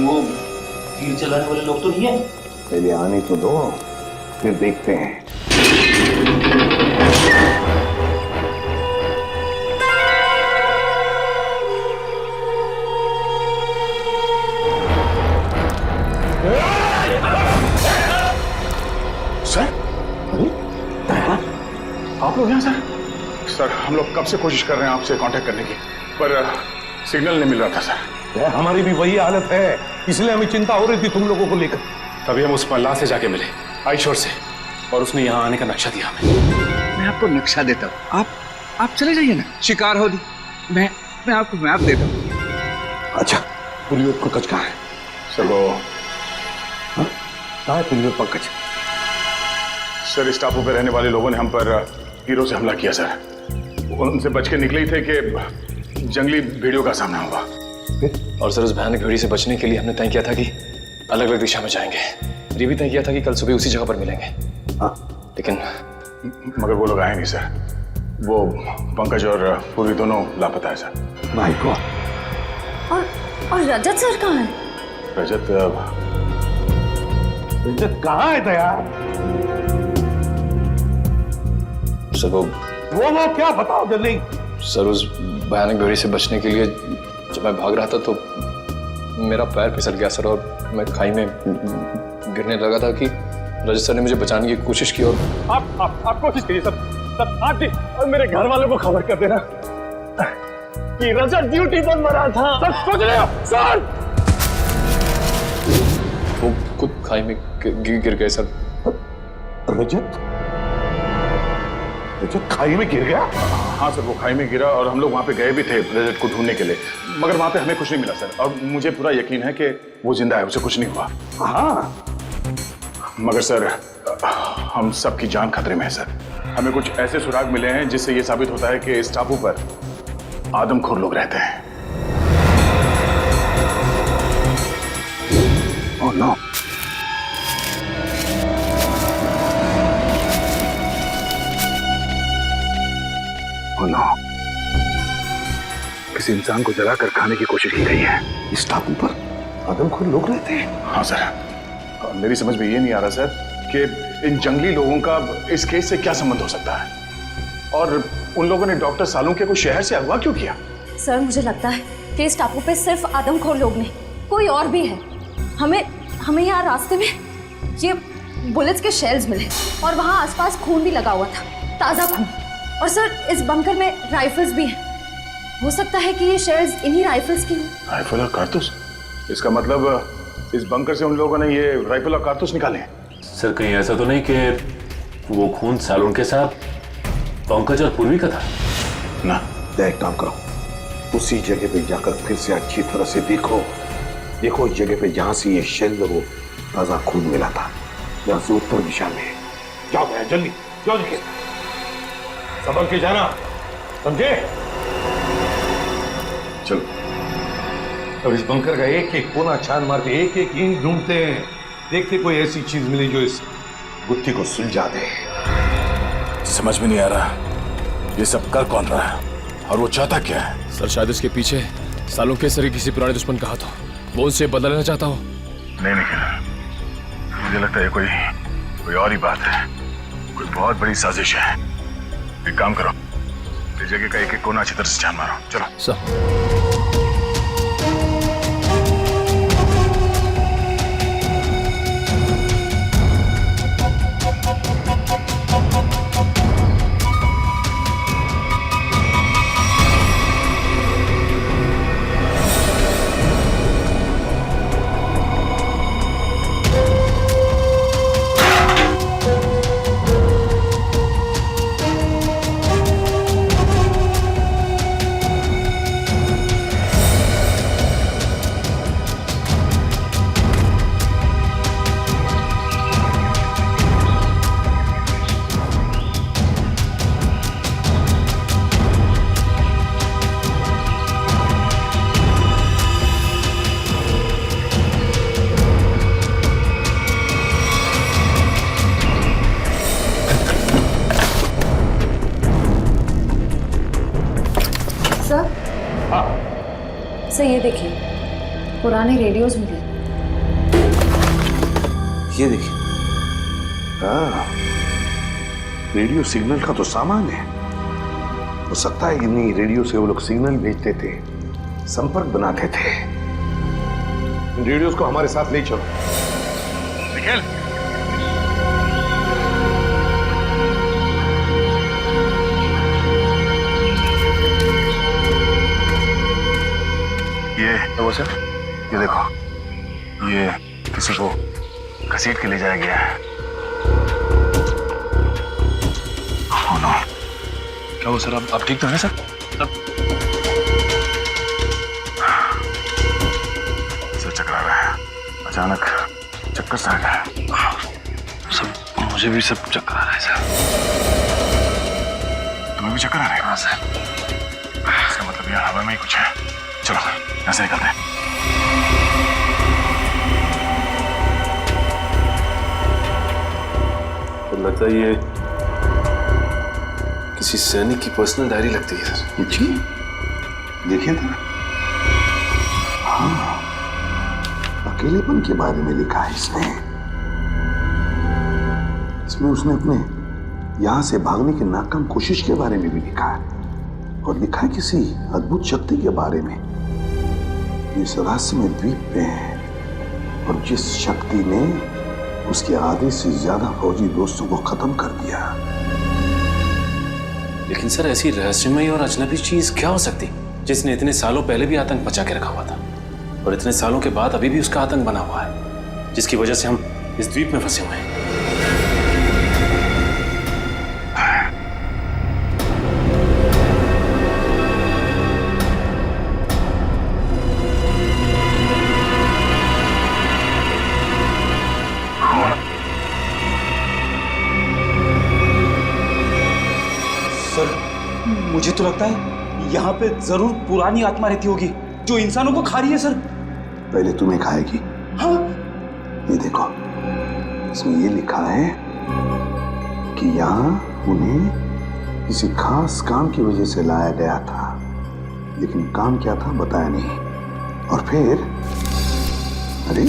कहीं वो तीर चलाने वाले लोग तो नहीं है? पहले आने तो दो, फिर देखते हैं। सर, आप लोग यहाँ सर? सर हम लोग कब से कोशिश कर रहे हैं आपसे कांटेक्ट करने की, पर सिग्नल नहीं मिल रहा था सर। हमारी भी वही हालत है, इसलिए हमें चिंता हो रही थी तुम लोगों को लेकर। तभी हम उस मल्लाह से जाके मिले आईशोर से, और उसने यहाँ आने का नक्शा दिया हमें। मैं आपको नक्शा देता हूँ, आप चले जाइए ना, शिकार हो दी। मैं आपको मैप देता हूँ। अच्छा, पुलियोत पंकज कहाँ है? सर वो कहाँ है पुलियोत पंकज? सर इस टापू पे रहने वाले लोगों ने हम पर हीरो से हमला किया सर। उनसे बच के निकले ही थे कि जंगली भेड़ियों का सामना हुआ। और सर उस भयानक भेड़ी से बचने के लिए हमने तय किया था कि अलग अलग दिशा में जाएंगे। ये भी तय किया था कि कल सुबह उसी जगह पर मिलेंगे। लेकिन मगर वो लोग आए नहीं सर। वो पंकज और पूर्वी दोनों लापता है सर। My God. और रजत सर कहाँ है? रजत कहाँ है दया? सर वो क्या बताओ जल्दी। सर उस भयानक भेड़ी से बचने के लिए जब मैं भाग रहा था तो मेरा पैर फिसल गया सर, और मैं खाई में गिरने लगा था कि रजत सर ने मुझे बचाने की कोशिश की। और आप कोशिश कीजिए सर आप भी और मेरे घर वालों को खबर कर देना कि रजत ड्यूटी पर मरा था। सर सोच रहे हो सर? वो खुद खाई में गिर गए सर। रजत खाई में गिर गया? हाँ सर, वो खाई में गिरा और हम लोग वहाँ पे गए भी थे रजत को ढूंढने के लिए, मगर वहाँ पे हमें कुछ नहीं मिला सर। और मुझे पूरा यकीन है कि वो जिंदा है, उसे कुछ नहीं हुआ। हाँ, मगर सर हम सबकी जान खतरे में है सर। हमें कुछ ऐसे सुराग मिले हैं जिससे ये साबित होता है कि इस टापू पर आदमखोर लोग रहते हैं। Oh no. नो, किसी इंसान को जलाकर खाने की कोशिश की गई है। इस टापू पर आदमखोर लोग रहते हैं? हाँ सर, मेरी समझ में ये नहीं आ रहा सर कि इन जंगली लोगों का इस केस से क्या संबंध हो सकता है, और उन लोगों ने डॉक्टर सालुंके को शहर से अगवा क्यों किया? सर मुझे लगता है कि इस टापू पे सिर्फ आदमखोर लोग नहीं, कोई और भी है। हमें यहाँ रास्ते में ये बुलेट्स के शेल्स मिले और वहाँ आसपास खून भी लगा हुआ था, ताज़ा खून। और सर इस बंकर में राइफल्स भी हैं। हो सकता है कि ये शेल्स इन्हीं राइफल्स की हों। राइफल और कारतूस? इसका मतलब इस बंकर से उन लोगों ने ये राइफल और कारतूस निकाले हैं। सर कहीं ऐसा तो नहीं कि वो खून सालुंके साहब, पंकज और पूर्वी का था? ना। एक काम करो, उसी जगह पे जाकर फिर से अच्छी तरह से देखो उस जगह पे जहां से ये शेल वो ताजा खून मिला था, जहां से उत्तर दिशा में। जाओ भैया जल्दी जाओ, देखिए संभल के जाना, समझे? चलो। अब इस बंकर का एक एक कोना छान मार के एक एक ईंट ढूंढते हैं, देखते कोई ऐसी चीज मिले जो इस गुत्थी को सुलझा दे। समझ में नहीं आ रहा ये सब कर कौन रहा है और वो चाहता क्या है? सर शायद इसके पीछे सालुंके सर किसी पुराने दुश्मन का हाथ हो, वो उनसे बदला लेना चाहता हो। नहीं निखिल, मुझे लगता है कोई और ही बात है, कोई बहुत बड़ी साजिश है। एक काम करो, इस जगह का एक एक कोना अच्छी तरह से छान मारो। चलो सर। सर ये देखिए, पुराने रेडियोज मिले, ये देखिए। हाँ, रेडियो सिग्नल का तो सामान है। हो सकता है कि नहीं, रेडियो से वो लोग सिग्नल भेजते थे, संपर्क बनाते थे। इन रेडियोस को हमारे साथ ले चलो। निखिल, ये वो सर, ये देखो, ये किसी को घसीट के ले जाया गया है। Oh no. क्या हो सर, आप ठीक तो हैं सर? सर चकरा रहा है, अचानक चक्कर सा आ गया। सब मुझे भी सब चक्कर आ रहा है सर। तुम्हें भी चक्कर आ रहा है? हाँ सर। इसका मतलब यहाँ हवा में ही कुछ है। चलो यहाँ से निकलते हैं। तो लगता है ये किसी सैनिक की पर्सनल डायरी लगती है सर। जी, देखिए था। हाँ, अकेलेपन के बारे में लिखा है इसने। इसमें उसने अपने यहां से भागने की नाकाम कोशिश के बारे में भी लिखा है, और लिखा है किसी अद्भुत शक्ति के बारे में इस रहस्यमय द्वीप पे है, और जिस शक्ति ने उसके आधे से ज्यादा फौजी दोस्तों को खत्म कर दिया। लेकिन सर ऐसी रहस्यमयी और अजनबी चीज क्या हो सकती जिसने इतने सालों पहले भी आतंक बचा के रखा हुआ था, और इतने सालों के बाद अभी भी उसका आतंक बना हुआ है, जिसकी वजह से हम इस द्वीप में फंसे हुए हैं। मुझे तो लगता है यहाँ पे जरूर पुरानी आत्मा रहती होगी जो इंसानों को खा रही है सर। पहले तुम्हें खाएगी। हाँ, ये देखो, इसमें ये लिखा है कि यहाँ उन्हें किसी खास काम की वजह से लाया गया था, लेकिन काम क्या था बताया नहीं। और फिर अरे,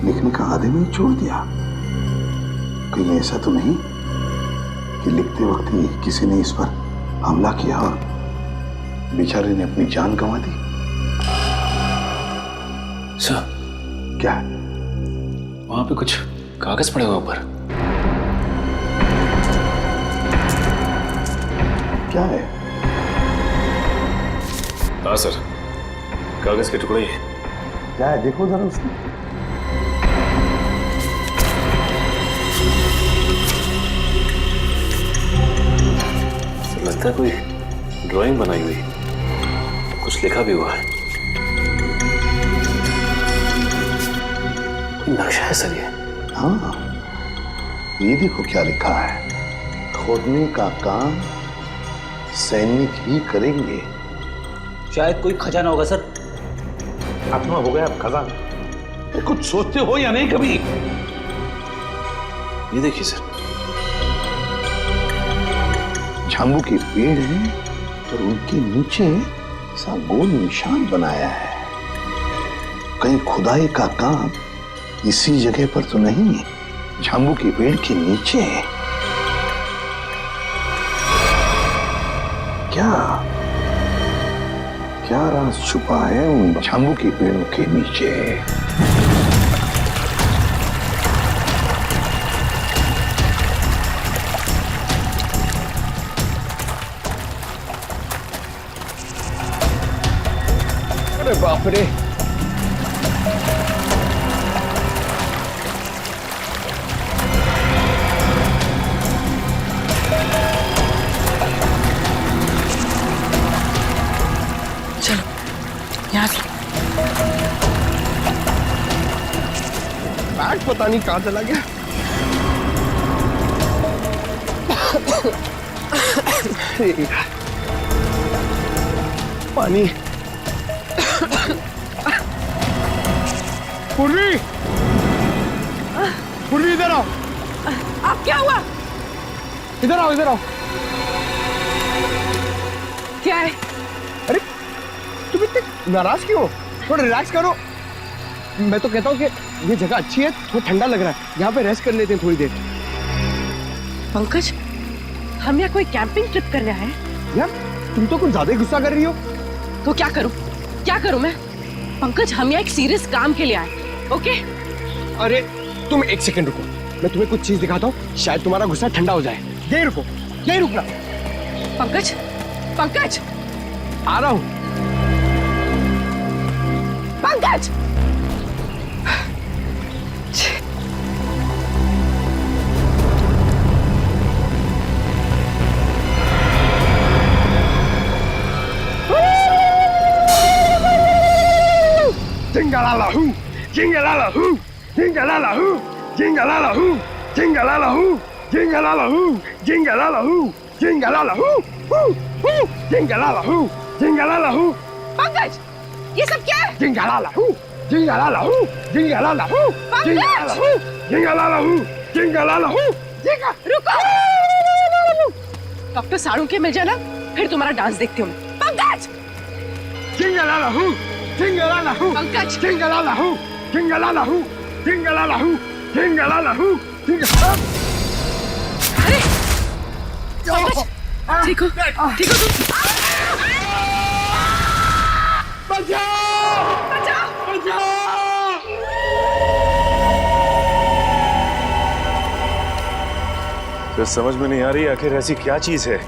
लिखने का आधे में ही छोड़ दिया। कहीं ऐसा तो नहीं कि लिखते वक्त ही किसी ने इस पर हमला किया और बेचारे ने अपनी जान गंवा दी? सर, क्या? वहां पे कुछ कागज पड़े हुए ऊपर। क्या है? हाँ सर, कागज के टुकड़े ही। क्या है, देखो जरा उसको। लगता है कोई ड्राइंग बनाई हुई, कुछ लिखा भी हुआ है। नक्शा है सर ये। हाँ, ये देखो क्या लिखा है। खोदने का काम सैनिक ही करेंगे। शायद कोई खजाना होगा सर। आत्मा हो गया अब खजाना। कुछ सोचते हो या नहीं कभी? ये देखिए सर, झांगू के पेड़ हैं और उनके नीचे सा गोल निशान बनाया है। कहीं खुदाई का काम इसी जगह पर तो नहीं, झांगू के पेड़ के नीचे। क्या क्या राज छुपा है उन झांगू के पेड़ों के नीचे? बाप रे, चलो यहाँ से। बैग पता नहीं कहाँ चला गया। पानी। पूर्वी, पूर्वी इधर आओ। अब क्या हुआ? इधर आओ, इधर आओ। क्या है? अरे तुम इतने नाराज क्यों हो? थोड़ा रिलैक्स करो। मैं तो कहता हूँ कि ये जगह अच्छी है, थोड़ा ठंडा लग रहा है, यहाँ पे रेस्ट कर लेते हैं थोड़ी देर। पंकज, हम यहाँ कोई कैंपिंग ट्रिप करने आए हैं। यार तुम तो कुछ ज्यादा ही गुस्सा कर रही हो। तो क्या करूं? क्या करूं मैं? पंकज, हम यहाँ एक सीरियस काम के लिए आए, ओके? अरे तुम एक सेकंड रुको, मैं तुम्हें कुछ चीज दिखाता हूँ, शायद तुम्हारा गुस्सा ठंडा हो जाए। यही रुको, यही रुकना। पंकज, पंकज, आ रहा हूँ। Pankaj! Jingalala-hoo, jingalala-hoo, jingalala-hoo, jingalala-hoo, jingalala-hoo, jingalala-hoo, jingalala-hoo, jingalala-hoo, hoo, hoo, jingalala-hoo, jingalala-hoo, Pankaj, ये सब क्या है? jingalala-hoo, jingalala-hoo, jingalala-hoo, jingalala-hoo, jingalala-hoo, jingalala-hoo, jinga. रुको! डॉक्टर साड़ू के मिल जाना, फिर तुम्हारा डांस देखती हूँ मैं। Pankaj! Jingalala-hoo, jingalala-hoo, Pankaj! jingalala-hoo, jingalala-hoo, jingalala-hoo, jingalala-hoo, jingalala-hoo. अरे! पंकज! ठीक हो? ठीक हो तुम? तो समझ में नहीं आ रही आखिर ऐसी क्या चीज है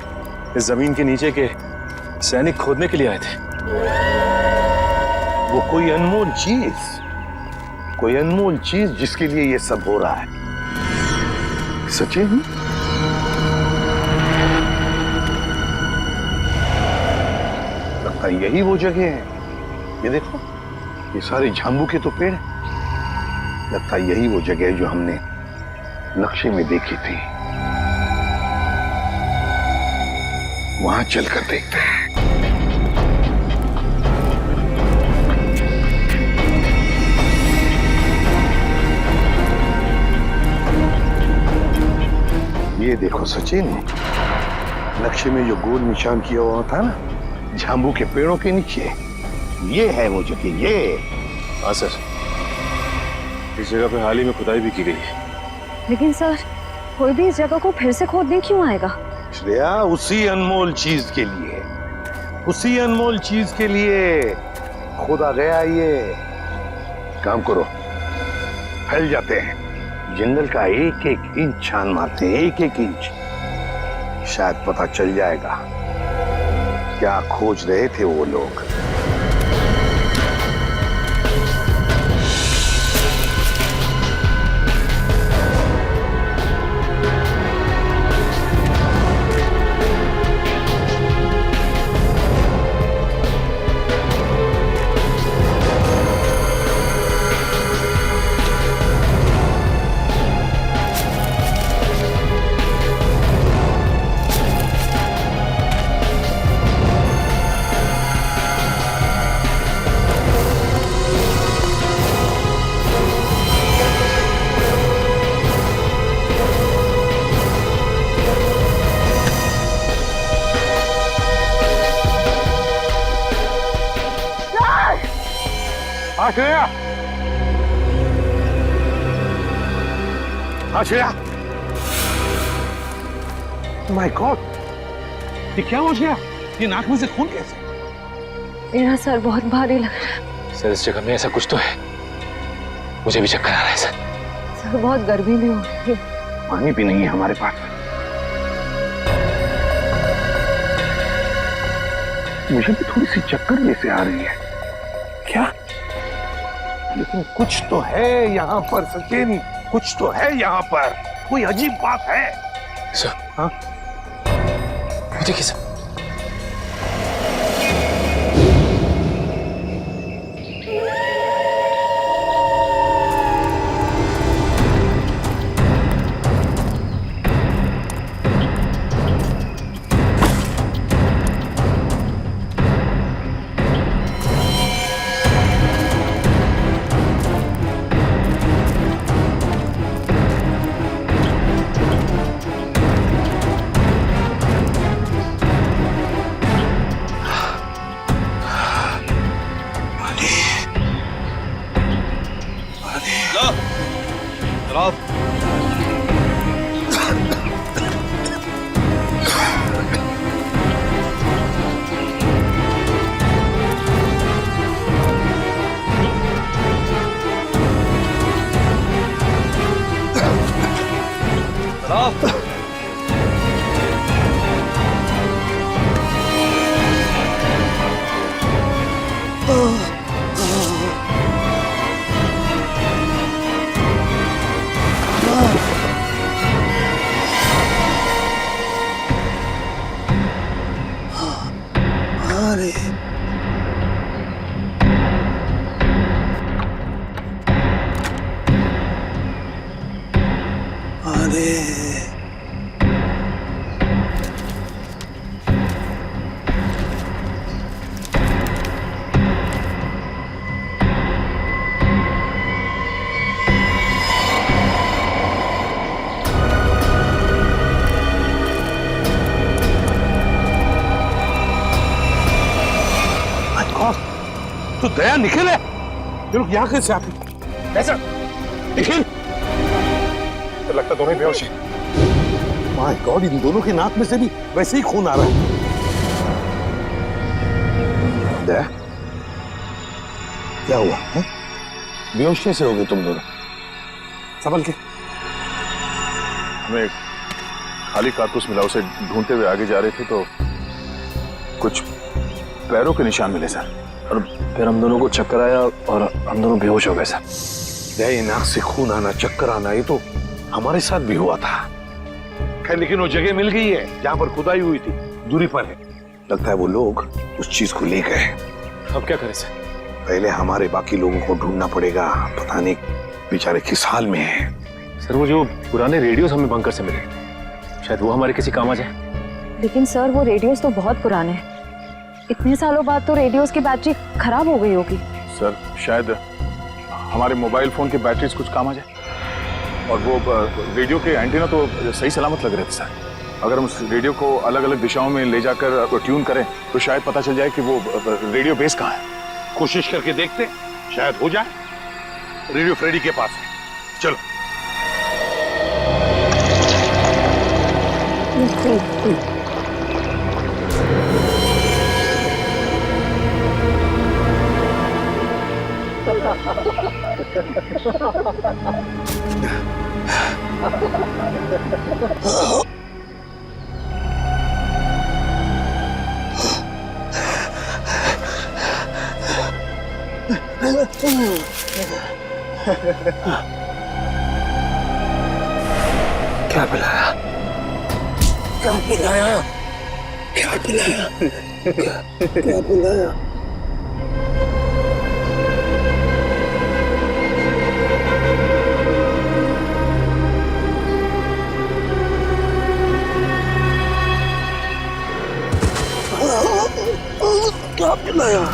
इस जमीन के नीचे के सैनिक खोदने के लिए आए थे। वो कोई अनमोल चीज जिसके लिए ये सब हो रहा है। सचिन, लगता है यही वो जगह है। ये देखो, ये सारे झांबू के तो पेड़ हैं। लगता है यही वो जगह है जो हमने नक्शे में देखी थी। वहां चलकर देखते हैं। ये देखो सचिन, नक्शे में जो गोल निशान किया हुआ था ना, झांबू के पेड़ों के नीचे, ये है वो जगह। ये हाँ सर, इस जगह पे हाल ही में खुदाई भी की गई है। लेकिन सर, कोई भी इस जगह को फिर से खोदने क्यों आएगा? श्रेया, उसी अनमोल चीज के लिए, उसी अनमोल चीज के लिए खोदा गया। ये काम करो, फैल जाते हैं, जंगल का एक एक इंच छान मारते हैं, एक एक इंच। शायद पता चल जाएगा क्या खोज रहे थे वो लोग। श्रेया, माय गॉड, ये क्या हो गया? ये नाक में से खून कैसे? मेरा सर बहुत भारी लग रहा है। सर, इस जगह में ऐसा कुछ तो है, मुझे भी चक्कर आ रहा है सर। सर, बहुत गर्मी भी हो रही है। पानी भी नहीं है हमारे पास। मुझे भी थोड़ी सी चक्कर जैसे आ रही है। क्या? लेकिन कुछ तो है यहाँ पर सचिन, कुछ तो है यहाँ पर। कोई अजीब बात है। सर, हाँ, वो देखिए सर। अरे अरे तो दया निखिल है। ये लोग यहाँ कैसे आते? कैसा? निखिल? तो लगता दोनों ही बेहोश हैं। माय गॉड, इन दोनों के नाक में से भी वैसे ही खून आ रहा है। दया, क्या हुआ है? बेहोश कैसे हो गए तुम दोनों? संभल के। हमें खाली कारतूस मिला, उसे ढूंढते हुए आगे जा रहे थे तो कुछ पैरों के निशान मिले सर, और फिर हम दोनों को चक्कर आया और हम दोनों बेहोश हो गए सर। दया, नाक से खून आना, चक्कर आना, ये तो हमारे साथ भी हुआ था। खैर, लेकिन वो जगह मिल गई है जहां पर खुदाई हुई थी, दूरी पर है। लगता है वो लोग उस चीज को ले गए। अब क्या करें सर? पहले हमारे बाकी लोगों को ढूंढना पड़ेगा। पता नहीं बेचारे किस हाल में हैं। सर, वो जो पुराने रेडियोस हमें बंकर से मिले, शायद वो हमारे किसी काम आ जाए। लेकिन सर वो रेडियोस तो बहुत पुराने हैं। इतने सालों बाद तो रेडियोस की बैटरी खराब हो गई होगी। सर शायद हमारे मोबाइल फोन के बैटरीज कुछ काम आ जाए। और वो रेडियो के एंटीना तो सही सलामत लग रहे थे सर। अगर हम उस रेडियो को अलग अलग दिशाओं में ले जाकर ट्यून करें तो शायद पता चल जाए कि वो रेडियो बेस कहाँ है। कोशिश करके देखते, शायद हो जाए। रेडियो फ्रेडी के पास है, चलो। क्या पिलाया? क्या पिलाया? क्या पिलाया? क्या पिलाया? क्या पिलाया?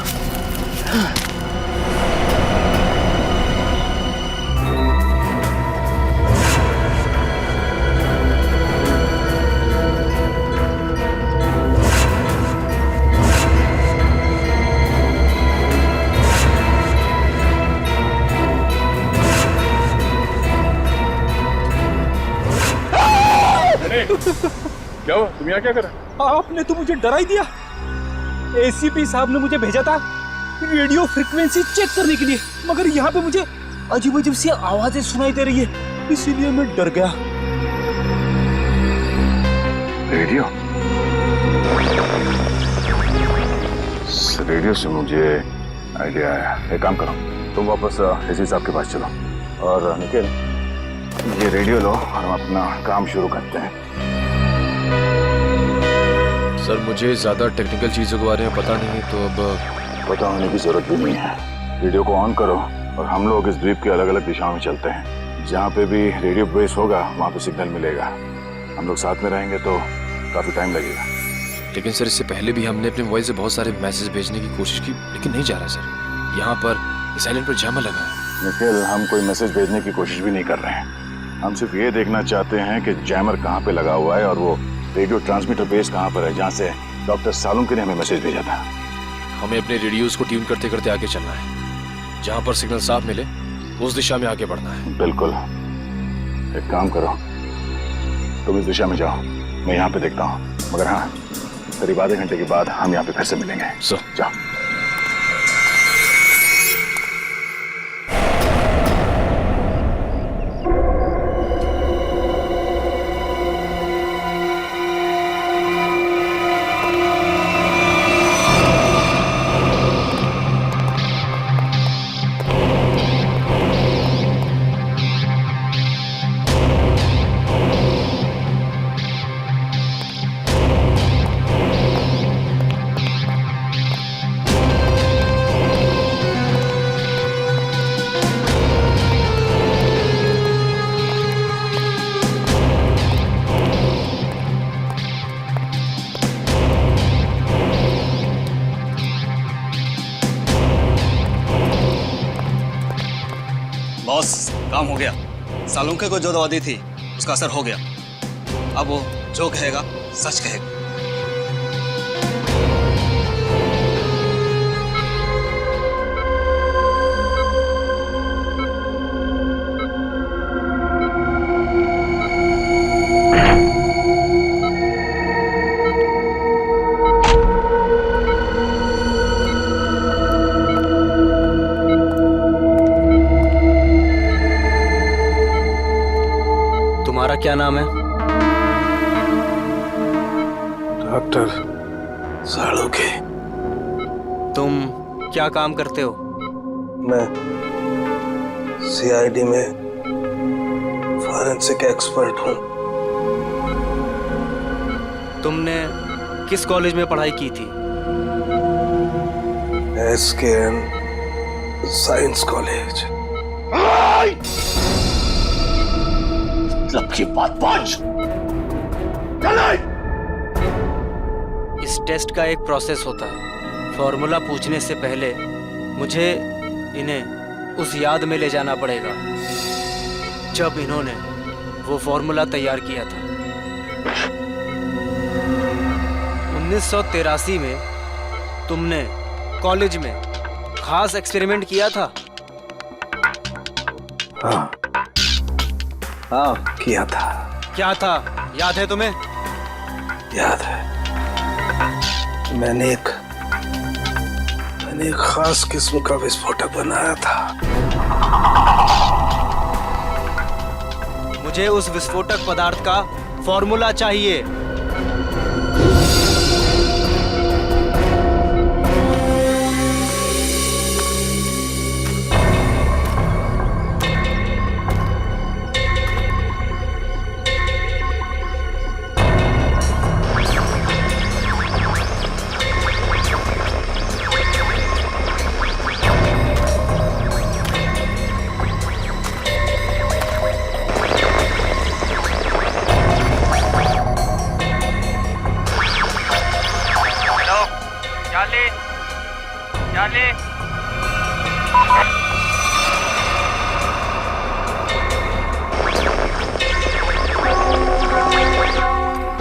क्या हुआ? तुम यहाँ क्या कर रहे हो? आपने तो मुझे डरा ही दिया। एसीपी साहब ने मुझे भेजा था रेडियो फ्रीक्वेंसी चेक करने के लिए, मगर यहाँ पे मुझे अजीब अजीब सी आवाजें सुनाई दे रही है, इसीलिए मैं डर गया। रेडियो? रेडियो से मुझे आइडिया आया। एक काम करो, तुम वापस एसीपी साहब के पास चलो और निखिल ये रेडियो लो और हम अपना काम शुरू करते हैं। सर मुझे ज़्यादा टेक्निकल चीज़ों के बारे में पता नहीं है, तो अब पता होने की जरूरत भी नहीं है। रेडियो को ऑन करो और हम लोग इस द्वीप के अलग अलग दिशाओं में चलते हैं। जहाँ पे भी रेडियो बेस होगा वहाँ पे सिग्नल मिलेगा। हम लोग साथ में रहेंगे तो काफ़ी टाइम लगेगा। लेकिन सर इससे पहले भी हमने अपने मोबाइल से बहुत सारे मैसेज भेजने की कोशिश की, लेकिन नहीं जा रहा सर। यहाँ पर साइलेंट पर जैमर लगा है। निखिल, हम कोई मैसेज भेजने की कोशिश भी नहीं कर रहे हैं। हम सिर्फ ये देखना चाहते हैं कि जैमर कहाँ पे लगा हुआ है और वो रेडियो ट्रांसमीटर बेस कहाँ पर है जहाँ से डॉक्टर सालुंके ने हमें मैसेज भेजा था। हमें अपने रेडियोस को ट्यून करते करते आगे चलना है। जहाँ पर सिग्नल साफ मिले उस दिशा में आगे बढ़ना है। बिल्कुल। एक काम करो, तुम इस दिशा में जाओ, मैं यहाँ पे देखता हूँ। मगर हाँ, करीब आधे घंटे के बाद हम यहाँ पे फिर से मिलेंगे। जाओ। बॉस, काम हो गया। सालुंके को जो दवा दी थी उसका असर हो गया। अब वो जो कहेगा सच कहेगा। तुम्हारा क्या नाम है? डॉक्टर सालुंके। तुम क्या काम करते हो? मैं सीआईडी में फॉरेंसिक एक्सपर्ट हूँ। तुमने किस कॉलेज में पढ़ाई की थी? SKN science college. मतलब की बात पांच। इस टेस्ट का एक प्रोसेस होता है। फॉर्मूला पूछने से पहले मुझे इन्हें उस याद में ले जाना पड़ेगा जब इन्होंने वो फॉर्मूला तैयार किया था। 1983 में तुमने कॉलेज में खास एक्सपेरिमेंट किया था। हाँ किया था। क्या था, याद है तुम्हें? याद है। मैंने एक खास किस्म का विस्फोटक बनाया था। मुझे उस विस्फोटक पदार्थ का फॉर्मूला चाहिए।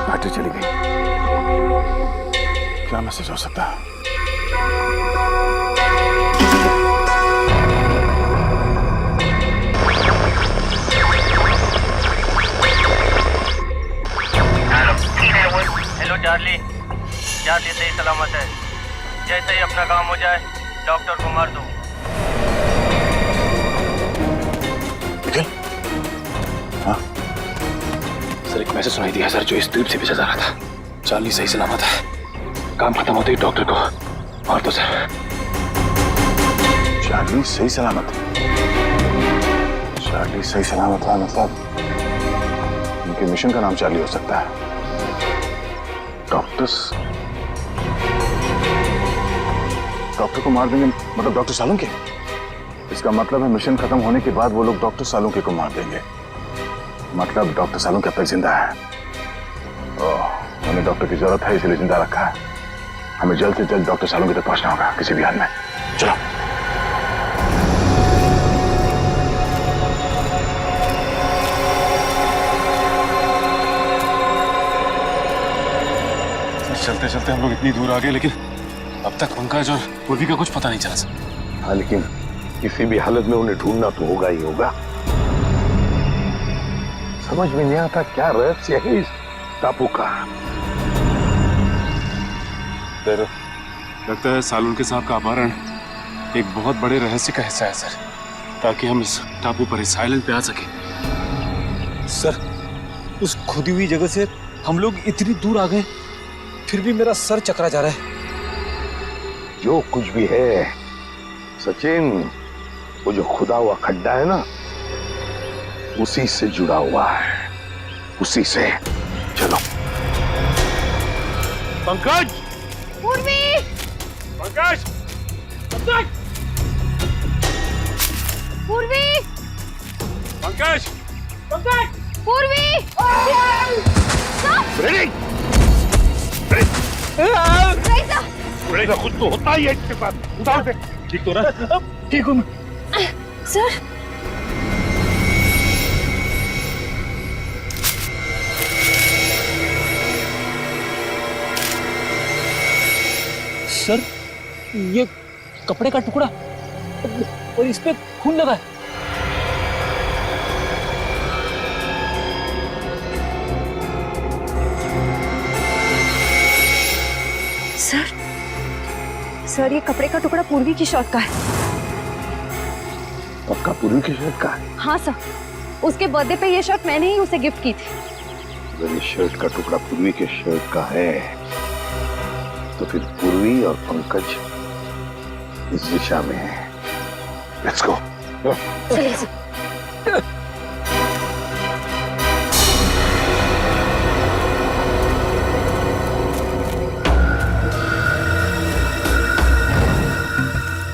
बैटरी चली गई। क्या मैसेज हो सकता है? हेलो चार्ली, चार्ली सही सलामत है। जैसे ही अपना काम हो जाए डॉक्टर को मार दो। हाँ? सर एक मैसेज सुनाई दिया सर, जो इस द्वीप से भेजा जा रहा था। चार्ली सही सलामत है। काम खत्म होते ही डॉक्टर को मार दो सर। चार्ली सही सलामत है? चार्ली सही सलामत है मतलब उनके मिशन का नाम चार्ली हो सकता है। डॉक्टर को मार देंगे मतलब डॉक्टर सालुंके? इसका मतलब है मिशन खत्म होने के बाद वो लोग डॉक्टर सालुंके को मार देंगे। मतलब डॉक्टर सालुंके अब तक जिंदा है। उन्हें डॉक्टर की जरूरत है इसलिए जिंदा रखा है। हमें जल्द से जल्द डॉक्टर सालुंके तक पहुंचना होगा किसी भी हाल में। चलो। चलते चलते हम लोग इतनी दूर आ गए, लेकिन अब तक पंकज और पूर्वी का कुछ पता नहीं चला सर। हाँ, लेकिन किसी भी हालत में उन्हें ढूंढना तो होगा ही होगा। समझ में नहीं आता क्या रहस्य है इस टापू का। लगता है सालुंके साहब का अपहरण एक बहुत बड़े रहस्य का हिस्सा है सर, ताकि हम इस टापू पर इस आइलैंड पे आ सके। सर उस खुदी हुई जगह से हम लोग इतनी दूर आ गए, फिर भी मेरा सर चकरा जा रहा है। जो कुछ भी है सचिन, वो जो खुदा हुआ खड्डा है ना, उसी से जुड़ा हुआ है, उसी से। चलो। पंकज! पूर्वी! पंकज! पंकज! पूर्वी! पंकज! पंकज! पूर्वी! बड़ेगा खुद तो होता ही है इसके साथ। उठाओ दे। ठीक तो रहा? ठीक हूँ सर सर, ये कपड़े का टुकड़ा और इस पे खून लगा है। सर ये कपड़े का टुकड़ा पूर्वी की शर्ट का है। पक्का पूर्वी की शर्ट का है? हाँ सर, उसके बर्थडे पे ये शर्ट मैंने ही उसे गिफ्ट की थी। अगर ये शर्ट का टुकड़ा पूर्वी के शर्ट का है तो फिर पूर्वी और पंकज इस दिशा में है। Let's go. चलिए सर।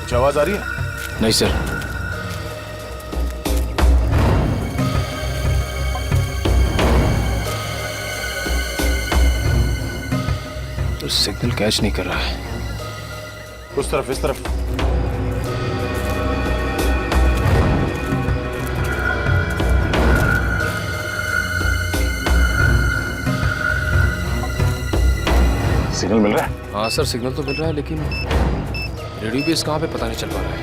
कुछ आवाज आ रही है? नहीं सर। तो सिग्नल कैच नहीं कर रहा है। उस तरफ, इस तरफ। सिग्नल मिल रहा है? हाँ सर, सिग्नल तो मिल रहा है, लेकिन रेडियो बेस कहाँ पे पता नहीं चल पा रहा है।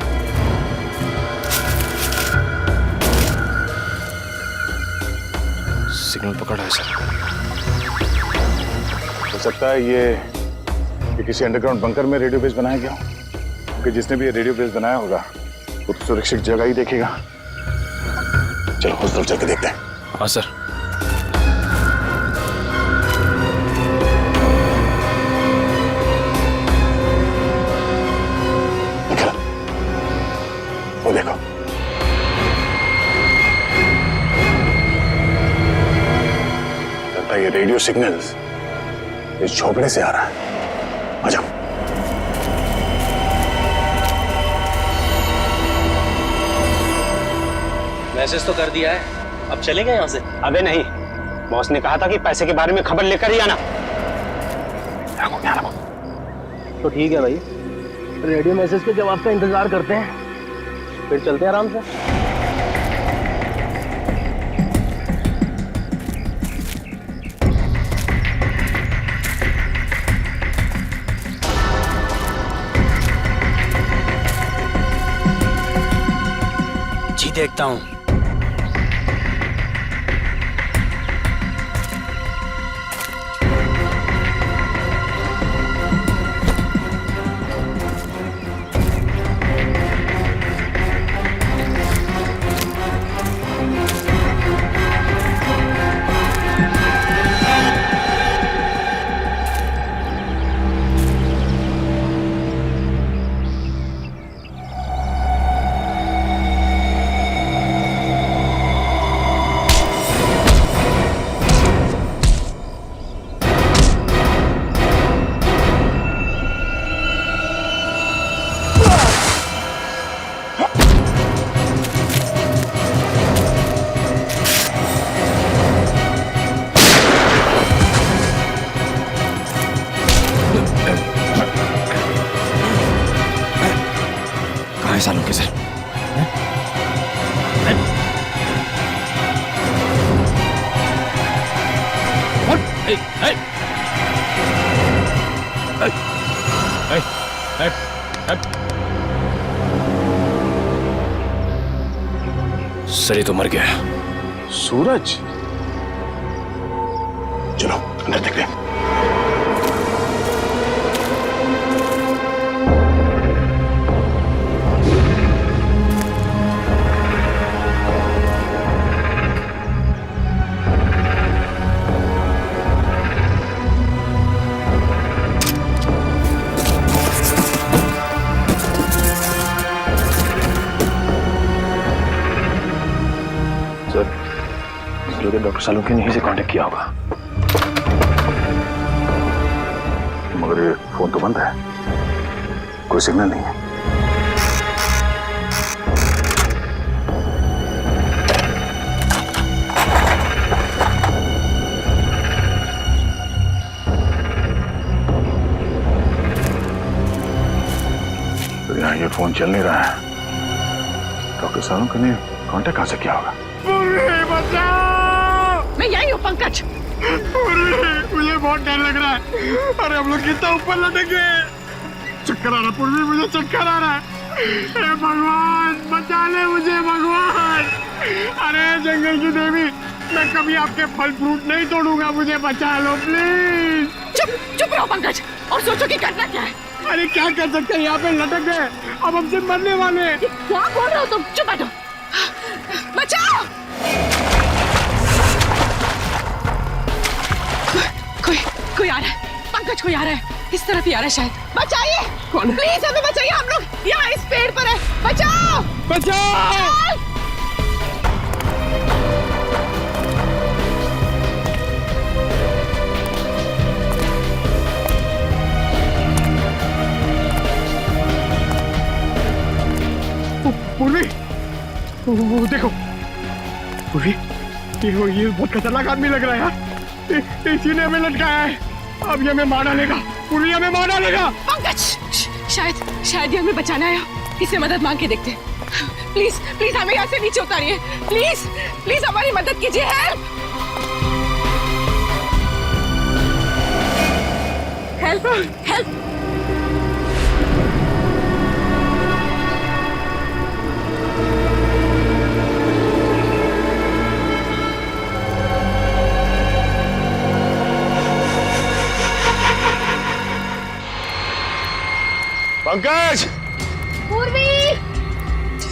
सिग्नल पकड़ा है सर। हो सकता है ये किसी अंडरग्राउंड बंकर में रेडियो बेस बनाया गया हो, क्योंकि जिसने भी ये रेडियो बेस बनाया होगा वो तो सुरक्षित जगह ही देखेगा। चलो उस तरफ चल के देखते हैं। हाँ सर। वो देखो, लगता है ये रेडियो सिग्नल्स इस झोपड़े से आ रहा है। आ जाओ। मैसेज तो कर दिया है, अब चलेंगे यहाँ से? अबे नहीं, बॉस ने कहा था कि पैसे के बारे में खबर लेकर ही आना। तो ठीक है भाई, रेडियो मैसेज के जवाब का इंतजार करते हैं, फिर चलते हैं आराम से। जी देखता हूँ। सालों के सर। सर ये तो मर गया। सूरज, चलो अंदर देखते हैं। डॉक्टर सालुंके ने यहीं से कांटेक्ट किया होगा, मगर ये फोन तो बंद है, कोई सिग्नल नहीं है। तो यहाँ ये फोन चल नहीं रहा है, डॉक्टर सालुंके ने कांटेक्ट कहाँ से किया होगा? मैं यही हूँ पंकज। मुझे बहुत डर लग रहा है। अरे हम लोग कितना ऊपर लटके। चक्कर आ रहा पूर्वी, मुझे चक्कर आ रहा है। हे भगवान बचा ले मुझे भगवान। अरे जंगल की देवी, मैं कभी आपके फल फ्रूट नहीं तोड़ूंगा, मुझे बचा लो प्लीज। चुप चुप रहो पंकज, और सोचो कि करना क्या है। अरे क्या कर सकते हैं, यहाँ पे लटक गए, अब हमसे मरने वाले हैं। क्या बोल रहे हो तुम? चुप बैठो, बचाओ। कोई आ रहा है पंकज, कोई आ रहा है, इस तरफ ही आ रहा है शायद। बचाइए, कौन? प्लीज हमें बचाइए, हम लोग यहाँ इस पेड़ पर है। बचाओ बचाओ। पूर्वी, वो देखो पूर्वी, ये बहुत खतरनाक आदमी लग रहा है यार। इसी ने हमें लटकाया है, अब ये हमें मार डालेगा। पूर्वी हमें मार डालेगा। पंकज, शायद ये हमें बचाना है, इससे मदद मांग के देखते हैं। प्लीज प्लीज हमें यहाँ से नीचे उतारिए, प्लीज प्लीज हमारी मदद कीजिए। Help help help. पंकज, पूर्वी,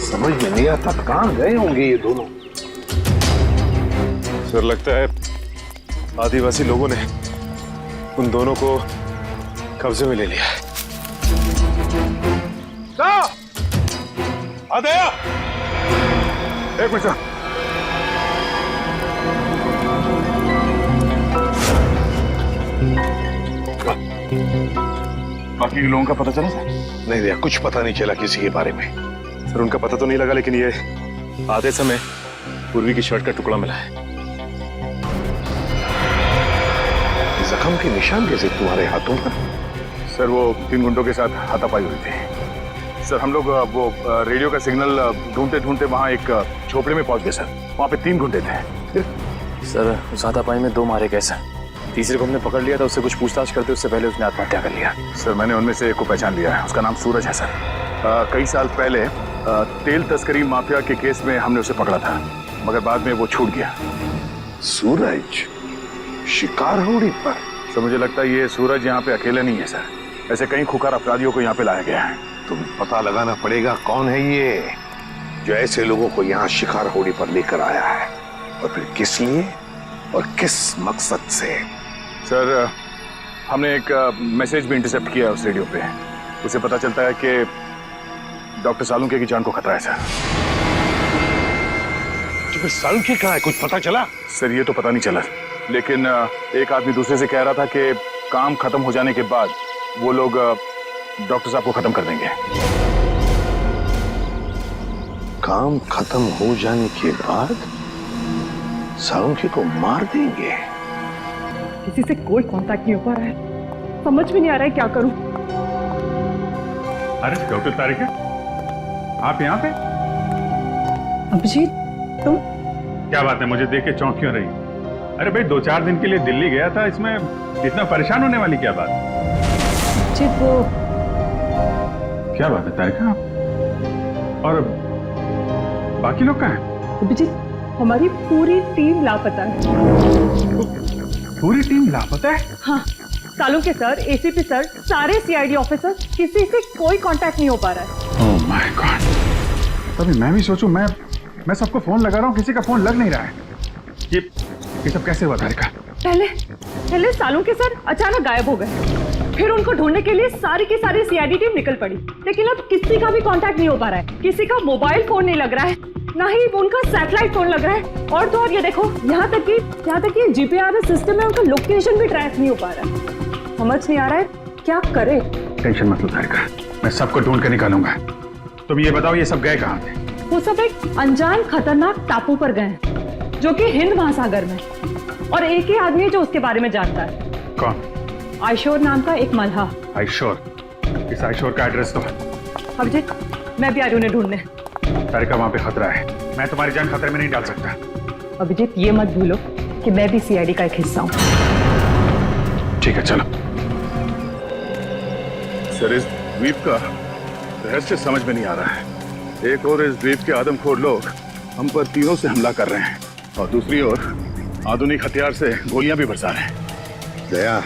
समझ में नहीं आता कहाँ गए होंगे ये दोनों। सर लगता है आदिवासी लोगों ने उन दोनों को कब्जे में ले लिया है। आदया, एक मिनट। बाकी लोगों का पता चला सर? नहीं भैया, कुछ पता नहीं चला किसी के बारे में। सर उनका पता तो नहीं लगा, लेकिन ये आधे समय पूर्वी की शर्ट का टुकड़ा मिला है। जख्म के निशान कैसे तुम्हारे हाथों पर? सर वो 3 गुंडों के साथ हाथापाई हुई थी। सर हम लोग वो रेडियो का सिग्नल ढूंढते ढूंढते वहाँ एक झोपड़े में पहुंच गए सर। वहाँ पे 3 गुंडे थे। सर उस हाथापाई में 2 मारे गए सर। तीसरे को हमने पकड़ लिया था, उससे कुछ पूछताछ करते उससे पहले उसने आत्महत्या कर लिया। सर मैंने उनमें से एक को पहचान लिया है, उसका नाम सूरज है सर। कई साल पहले तेल तस्करी माफिया के केस में हमने उसे पकड़ा था, मगर बाद में वो छूट गया। सूरज शिकार होड़ी पर? सर मुझे लगता है ये सूरज यहाँ पे अकेला नहीं है सर, ऐसे कई खुकार अपराधियों को यहाँ पे लाया गया है। तुम पता लगाना पड़ेगा कौन है ये जो ऐसे लोगों को यहाँ शिकार होड़ी पर लेकर आया है, और फिर किस लिए और किस मकसद से। सर हमने एक मैसेज भी इंटरसेप्ट किया उस रेडियो पे, उसे पता चलता है कि डॉक्टर सालुंके की जान को खतरा है सर। तो फिर सालुंके कहाँ है, कुछ पता चला? सर ये तो पता नहीं चला, लेकिन एक आदमी दूसरे से कह रहा था कि काम खत्म हो जाने के बाद वो लोग डॉक्टर साहब को खत्म कर देंगे। काम खत्म हो जाने के बाद सालुंके को मार देंगे? किसी से कोई कांटेक्ट नहीं हो पा रहा है, समझ में नहीं आ रहा है क्या करूं। अरे डॉक्टर तारिका, आप यहाँ पे? अभिजीत तुम? क्या बात है, मुझे देख के चौंक क्यों रही? अरे भाई 2-4 दिन के लिए दिल्ली गया था, इसमें इतना परेशान होने वाली क्या बात? अभिजीत वो क्या बात है तारिका, और बाकी लोग कहाँ हैं? अभिजीत हमारी पूरी टीम लापता है। पूरी टीम लापता है? हाँ, सालुंके सर, एसीपी सर, सारे सीआईडी ऑफिसर, किसी से कोई कांटेक्ट नहीं हो पा रहा है। ओह माय गॉड, तभी मैं भी सोचूं, मैं सबको फोन लगा रहा हूँ, किसी का फोन लग नहीं रहा है। ये सब कैसे हुआ तारिका? पहले सालुंके सर अचानक गायब हो गए, फिर उनको ढूंढने के लिए सारी की सारी सीआईडी टीम निकल पड़ी, लेकिन अब किसी का भी कांटेक्ट नहीं हो पा रहा है। किसी का मोबाइल फोन नहीं लग रहा है, ना ही उनका सैटेलाइट फोन लग रहा है, और तो और ये देखो यहाँ तक कि जीपीआरएस सिस्टम में उनका लोकेशन भी ट्रैक नहीं हो पा रहा है। समझ नहीं आ रहा है क्या करे। टेंशन मत लो तारिका, मैं सबको ढूंढ कर निकालूंगा। तुम ये बताओ ये सब गए कहाँ थे? वो सब एक अनजान खतरनाक टापू पर गए जो कि हिंद महासागर में, और एक ही आदमी है जो उसके बारे में जानता है। कौन? आयशोर नाम का एक मल्हा। आयशोर? इस आयशोर का एड्रेस तो? अभिजीत मैं भी आ रही हूँ उन्हें ढूंढने। तारिका वहाँ पे खतरा है, मैं तुम्हारी जान खतरे में नहीं डाल सकता। अभिजीत ये मत भूलो कि मैं भी सीआईडी का एक हिस्सा हूँ। ठीक है चलो। सर द्वीप का रहस्य समझ में नहीं आ रहा है। एक और इस द्वीप के आदमखोर लोग हम पर तीरों से हमला कर रहे हैं और दूसरी ओर आधुनिक हथियार से गोलियां भी बरसा रहे हैं। दया,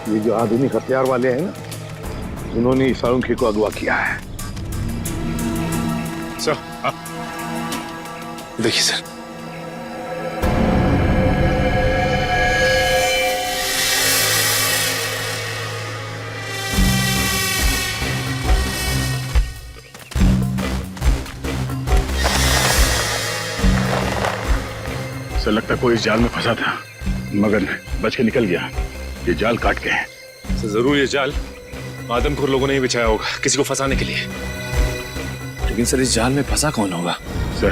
ये जो आधुनिक हथियार वाले हैं ना, उन्होंने सालुंखे को अगवा किया है। सर, देखिए सर, सर लगता कोई इस जाल में फंसा था मगर बच के निकल गया। ये जाल काट के है। सर जरूर ये जाल आदमखोर लोगों ने ही बिछाया होगा किसी को फंसाने के लिए। लेकिन सर इस जाल में फंसा कौन होगा? सर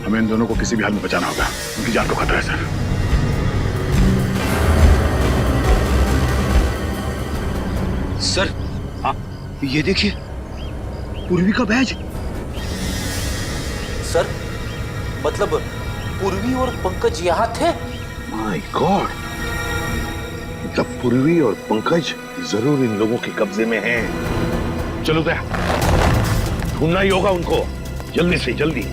हमें इन दोनों को किसी भी हाल में बचाना होगा, उनकी जान को खतरा है सर। सर ये देखिए, पूर्वी का बैज। सर मतलब पूर्वी और पंकज यहाँ थे? माय गॉड, मतलब पूर्वी और पंकज जरूर इन लोगों के कब्जे में हैं। चलो दया, ढूंढना ही होगा उनको, जल्दी से जल्दी।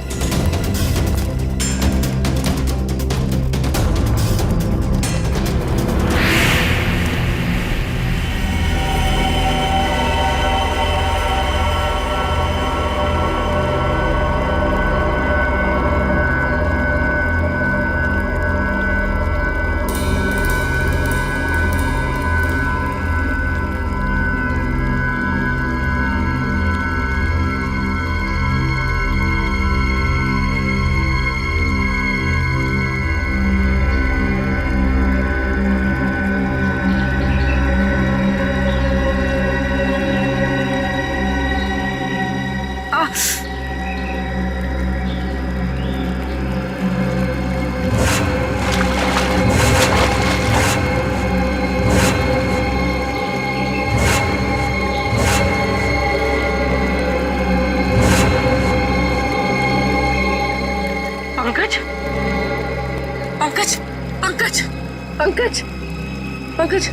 पंकज पंकज पंकज पंकज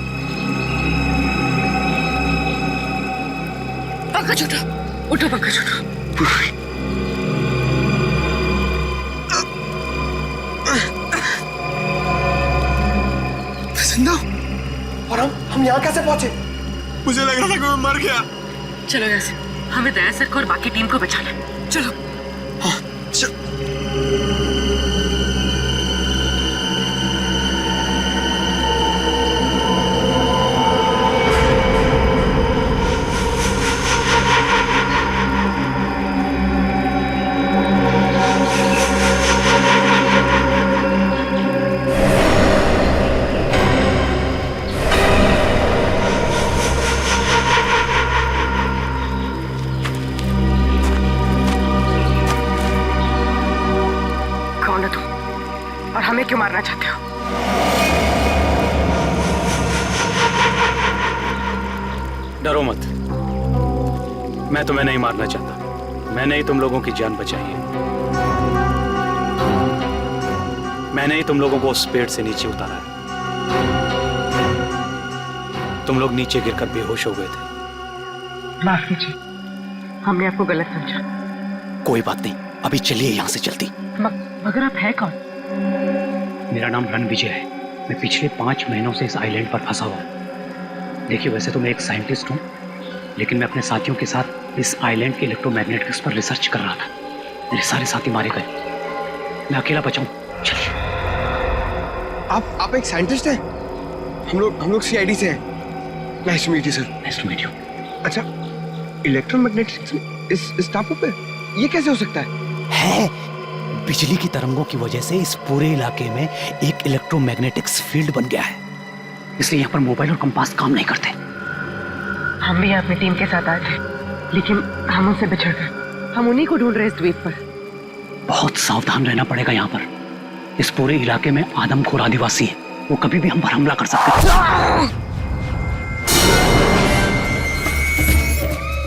पंकज उठो उठो पंकज उठो। जिंदा? और हम यहाँ कैसे पहुंचे? मुझे लग रहा था कि मैं मर गया। चलो यहाँ से, हमें दया सर को और बाकी टीम को बचाना है। चलो। हाँ, हमें क्यों मारना चाहते हो? डरो मत, मैं तुम्हें नहीं मारना चाहता। मैंने ही तुम लोगों की जान बचाई है। मैंने ही तुम लोगों को उस पेड़ से नीचे उतारा है। तुम लोग नीचे गिरकर बेहोश हो गए थे। माफ कीजिए, हमने आपको गलत समझा। कोई बात नहीं, अभी चलिए यहाँ से जल्दी। मगर आप है कौन? मेरा नाम रणविजय है। मैं पिछले 5 महीनों से इस आइलैंड पर फंसा हुआ हूँ। देखिए, वैसे तो मैं एक साइंटिस्ट हूँ, लेकिन मैं अपने साथियों के साथ इस आइलैंड के इलेक्ट्रोमैग्नेटिक्स पर रिसर्च कर रहा था। मेरे सारे साथी मारे गए, मैं अकेला बचा हूँ। चलिए। आप एक साइंटिस्ट हैं? हम लोग सीआईडी से हैं। Nice to meet you sir. Nice to meet you. अच्छा, इलेक्ट्रोमैग्नेटिक्स इस टापू पे ये कैसे हो सकता है? बिजली की तरंगों की वजह से इस पूरे इलाके में एक इलेक्ट्रोमैग्नेटिक्स फील्ड बन गया है, इसलिए यहाँ पर मोबाइल और कंपास काम नहीं करते। हम भी अपनी टीम के साथ आए थे, लेकिन हम उनसे बिछड़ गए। हम उन्हीं को ढूंढ रहे इस द्वीप पर। बहुत सावधान रहना पड़ेगा यहाँ पर। इस पूरे इलाके में आदमखोर आदिवासी है, वो कभी भी हम पर हमला कर सकते हैं।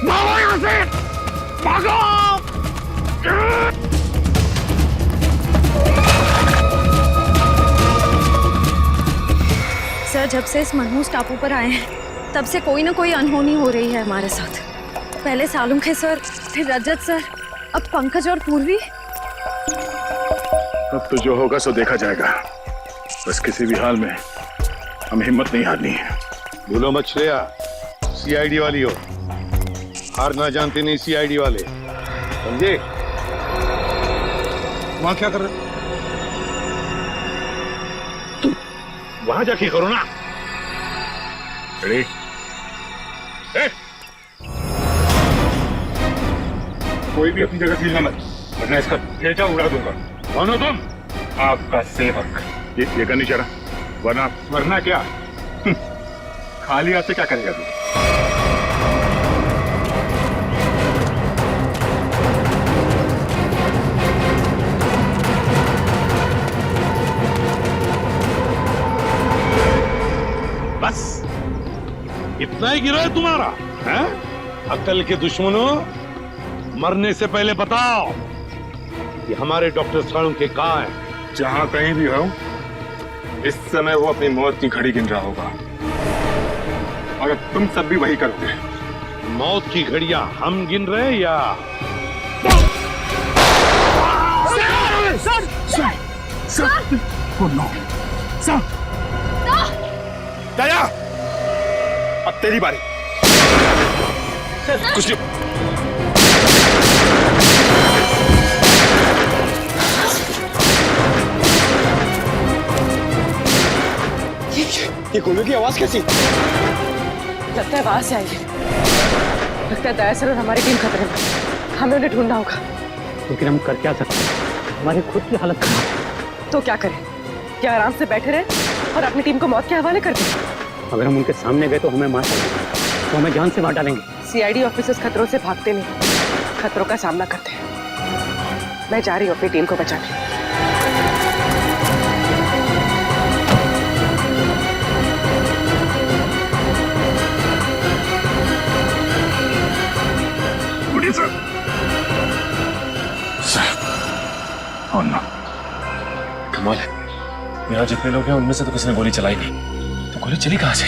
भागो यहाँ से! भागो! सर, जब से इस मनहूस टापू पर आए हैं तब से कोई ना कोई अनहोनी हो रही है हमारे साथ। पहले सालुंखे सर, फिर रजत सर, अब पंकज और पूर्वी। अब तो जो होगा सो देखा जाएगा। बस किसी भी हाल में हमें हिम्मत नहीं हारनी है। भूलो मत श्रेया, सीआईडी वाली हो, हार ना जानते नहीं सीआईडी वाले, समझे? वहां क्या कर रहे? तुम वहां जाके करो ना। रेडी? कोई भी अपनी जगह हिलना मत, वरना इसका ठेचा उड़ा दूंगा। कौन हो तुम? आपका सेवक। ये करनी चाह रहा, वरना क्या? खाली हाथ से क्या करेगा तू? बस इतना ही गिरा है तुम्हारा, हैं? अक्ल के दुश्मनों, मरने से पहले बताओ कि हमारे डॉक्टर सालुंखे कहाँ है? जहां कहीं भी हो, इस समय वो अपनी मौत की घड़ी गिन रहा होगा और अब तुम सब भी वही करते हैं। मौत की घड़ियां हम गिन रहे हैं या? दया, अब तेरी बारी। कुछ नहीं। ये गोलियों की आवाज कैसी? लगता है बाहर से आई है। लगता है दया सर और हमारी टीम खतरे में। हमें उन्हें ढूंढना होगा। लेकिन हम कर क्या सकते हैं? हमारी खुद की हालत खराब है। तो क्या करें? क्या आराम से बैठे रहे और अपनी टीम को मौत के हवाले कर दें? अगर हम उनके सामने गए तो हमें मार डालेंगे, तो हमें जान से मार डालेंगे। सीआईडी ऑफिसर्स खतरों से भागते नहीं, खतरों का सामना करते हैं। मैं जा रही हूँ अपनी टीम को बचाने। कमाल है, यहाँ जितने लोग हैं उनमें से तो किसी ने गोली चलाई नहीं, तो गोली चली कहाँ से?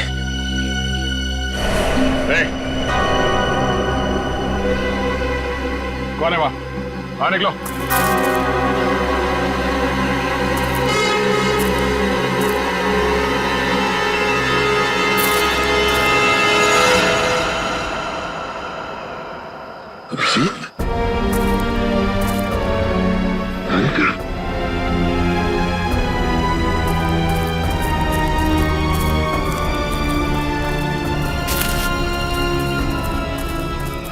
कौन है वहां? बाहर निकलो। अभिजीत,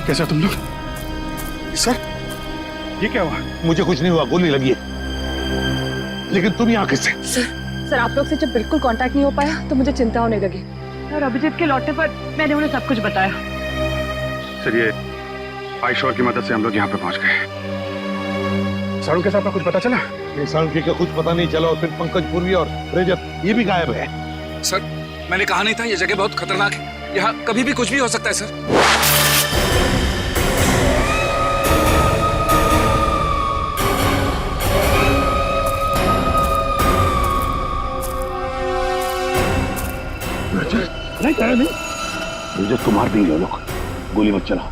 कैसे तुम लोग? सर, ये क्या हुआ? मुझे कुछ नहीं हुआ, गोली लगी है। लेकिन तुम यहाँ किससे? सर आप लोग से जब बिल्कुल कांटेक्ट नहीं हो पाया तो मुझे चिंता होने लगी और अभिजीत के लौटने पर मैंने उन्हें सब कुछ बताया। सर, ये आईशोर की मदद से हम लोग यहाँ पे पहुंच गए। सालुंखे साहब का कुछ पता चला? सालुंखे का कुछ पता नहीं चला और फिर पंकज, पूर्वी और रजत ये भी गायब है। सर मैंने कहा नहीं था ये जगह बहुत खतरनाक है, यहाँ कभी भी कुछ भी हो सकता है सर। नहीं, रजत को मार देंगे लोग, गोली मत चला।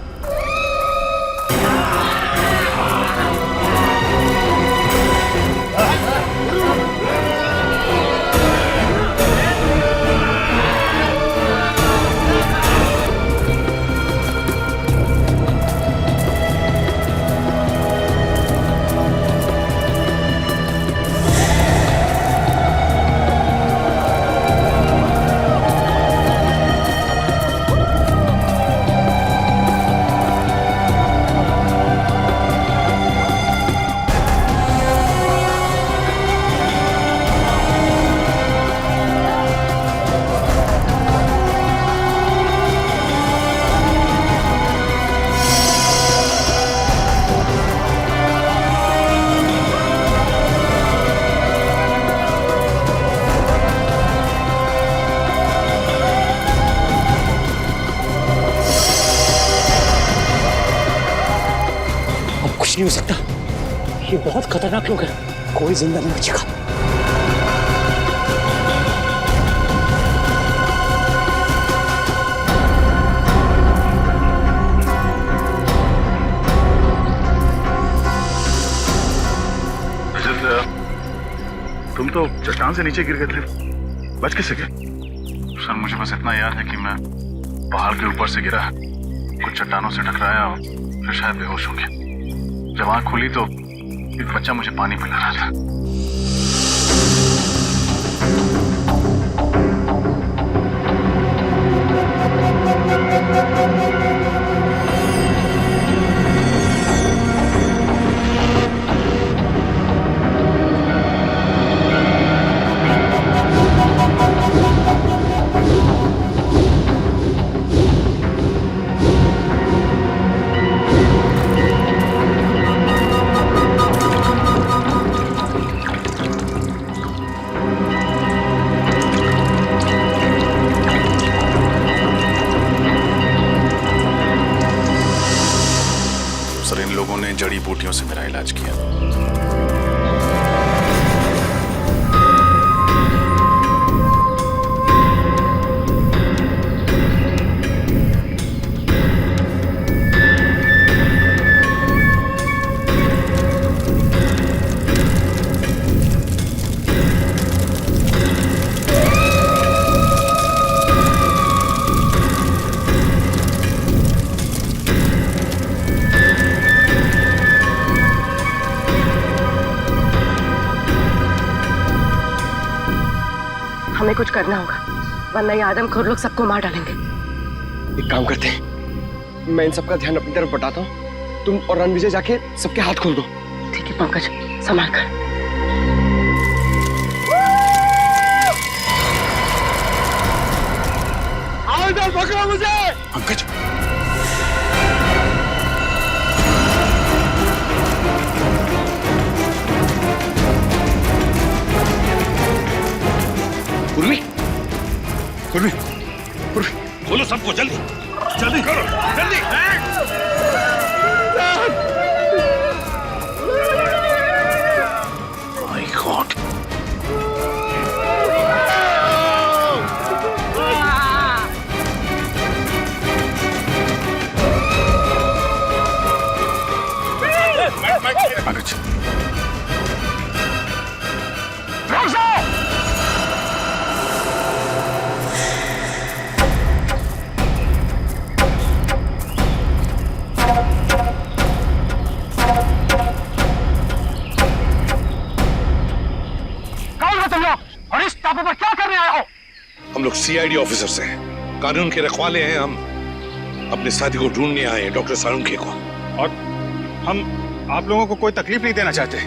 कुछ नहीं हो सकता, ये बहुत खतरनाक लोग हैं, कोई जिंदा नहीं बचेगा। तुम तो चट्टान से नीचे गिर गए थे, बच कैसे गए? सर मुझे बस इतना याद है कि मैं पहाड़ के ऊपर से गिरा, कुछ चट्टानों से टकराया और फिर शायद बेहोश हो गया। जब आँख खुली तो एक बच्चा मुझे पानी पिला रहा था। सर इन लोगों ने जड़ी बूटियों से मेरा इलाज किया। हमें कुछ करना होगा, वरना ये आदमखोर लोग सबको मार डालेंगे। एक काम करते हैं, मैं इन सबका ध्यान अपनी तरफ बटाता हूँ, तुम और रणविजय जाके सबके हाथ खोल दो। ठीक है पंकज, संभाल कर। आओ इधर, पकड़ो मुझे। पंकज पूर्वी, पूर्वी, पूर्वी, बोलो सबको जल्दी, जल्दी करो, जल्दी। My God. पंकज पर क्या करने आए हो? हम लोग सीआईडी ऑफिसर्स हैं, कानून के रखवाले हैं। हम अपने साथी को ढूंढने आए हैं, डॉक्टर साळुंखे को। और हम आप लोगों को कोई तकलीफ नहीं देना चाहते।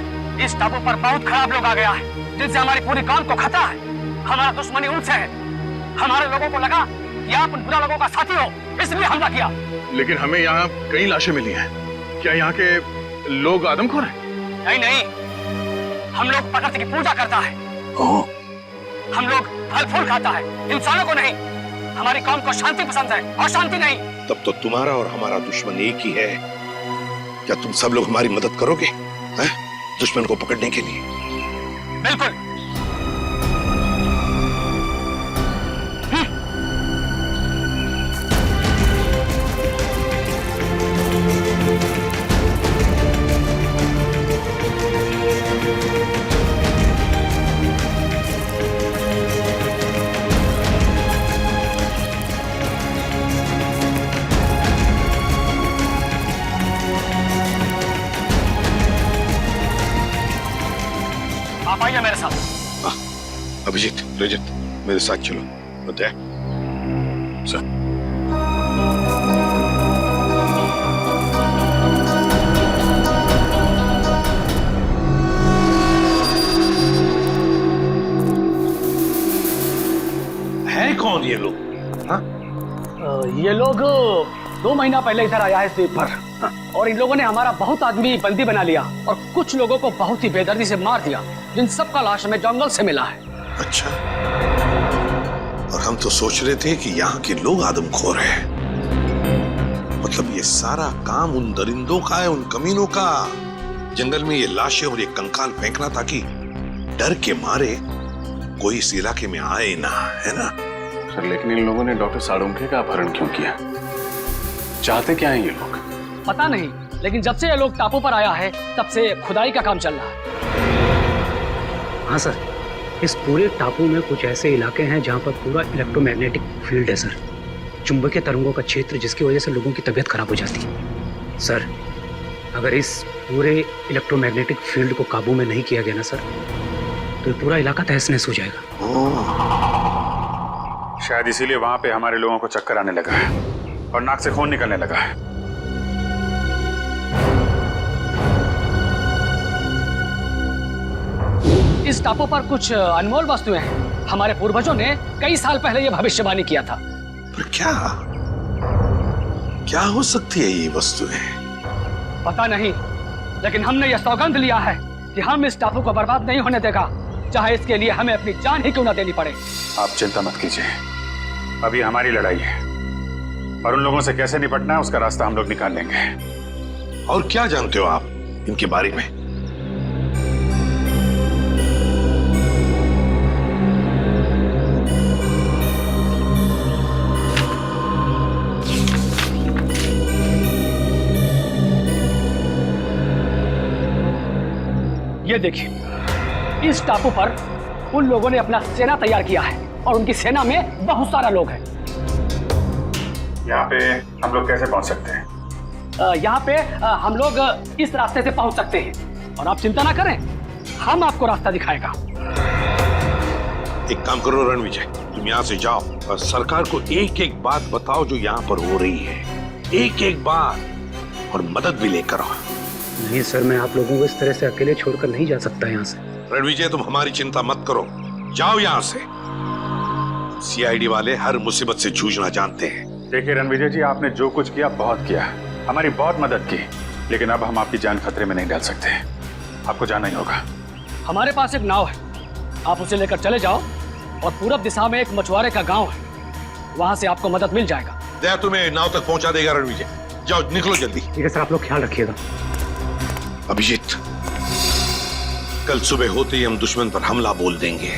इस टापू पर बहुत खराब लोग आ गया है, जिनसे हमारी पूरी कौम को खतरा है। हमारा दुश्मनी उनसे है। हमारे लोगों को लगा कि आप उन बुरा लोगों का साथी हो, इसलिए हमला किया। लेकिन हमें यहाँ कई लाशें मिली हैं। क्या यहाँ के लोग आदमखोर हैं? नहीं नहीं, हम लोग प्रकृति की पूजा करता है। हम लोग फल फूल खाता है, इंसानों को नहीं। हमारी कौम को शांति पसंद है और शांति नहीं। तब तो तुम्हारा और हमारा दुश्मन एक ही है। क्या तुम सब लोग हमारी मदद करोगे हैं? दुश्मन को पकड़ने के लिए? बिल्कुल। आप आइए मेरे साथ। अभिजीत, रजत, मेरे साथ चलो। बताया सर। है कौन ये लोग? हाँ? ये लोग 2 महीना पहले इधर आया है द्वीप पर, और इन लोगों ने हमारा बहुत आदमी बंदी बना लिया और कुछ लोगों को बहुत ही बेदर्दी से मार दिया, जिन सबका लाश हमें जंगल से मिला है। अच्छा, और हम तो सोच रहे थे कि यहाँ के लोग आदमखोर हैं। मतलब ये सारा काम उन दरिंदों का है, उन कमीनों का। जंगल में ये लाशें और ये कंकाल फेंकना ताकि डर के मारे कोई इस इलाके में आए ना, है ना? सर लेकिन इन लोगों ने डॉक्टर साळुंखे का अपहरण क्यों किया? चाहते क्या हैं ये लोग? पता नहीं, लेकिन जब से ये लोग टापू पर आया है तब से खुदाई का काम चल रहा है। हाँ सर, इस पूरे टापू में कुछ ऐसे इलाके हैं जहाँ पर पूरा इलेक्ट्रोमैग्नेटिक फील्ड है सर, चुंबकीय तरंगों का क्षेत्र, जिसकी वजह से लोगों की तबीयत खराब हो जाती है। सर, अगर इस पूरे इलेक्ट्रोमैग्नेटिक फील्ड को काबू में नहीं किया गया ना सर, तो ये पूरा इलाका तहस नहस हो जाएगा। शायद इसीलिए वहां पे हमारे लोगों को चक्कर आने लगा है और नाक से खून निकलने लगा है। इस टापू पर कुछ अनमोल वस्तुएं हैं। हमारे पूर्वजों ने कई साल पहले यह भविष्यवाणी किया था। पर क्या हो सकती है ये वस्तुएं? पता नहीं, लेकिन हमने यह सौगंध लिया है कि हम इस टापू को बर्बाद नहीं होने देगा, चाहे इसके लिए हमें अपनी जान ही क्यों ना देनी पड़े। आप चिंता मत कीजिए, अभी हमारी लड़ाई है और उन लोगों से कैसे निपटना है उसका रास्ता हम लोग निकाल लेंगे। और क्या जानते हो आप इनके बारे में? ये देखिए, इस टापू पर उन लोगों ने अपना सेना तैयार किया है और उनकी सेना में बहुत सारा लोग हैं। यहाँ पे हम लोग कैसे पहुंच सकते हैं? यहाँ पे हम लोग इस रास्ते से पहुंच सकते हैं और आप चिंता ना करें, हम आपको रास्ता दिखाएगा। एक काम करो रणविजय, तुम यहाँ से जाओ और सरकार को एक एक बात बताओ जो यहाँ पर हो रही है, एक एक बात, और मदद भी लेकर आओ। नहीं सर, मैं आप लोगों को इस तरह से अकेले छोड़कर नहीं जा सकता यहाँ से। रणविजय, तुम हमारी चिंता मत करो, जाओ यहाँ से। सीआईडी वाले हर मुसीबत से जूझना जानते हैं। देखिए रणविजय जी, आपने जो कुछ किया बहुत किया, हमारी बहुत मदद की, लेकिन अब हम आपकी जान खतरे में नहीं डाल सकते। आपको जाना ही होगा। हमारे पास एक नाव है, आप उसे लेकर चले जाओ और पूरब दिशा में एक मछुआरे का गांव है, वहां से आपको मदद मिल जाएगा। दया तुम्हें नाव तक पहुंचा देगा रणविजय, जाओ निकलो जल्दी। ठीक है सर, आप लोग ख्याल रखिएगा। अभिजीत, कल सुबह होते ही हम दुश्मन पर हमला बोल देंगे।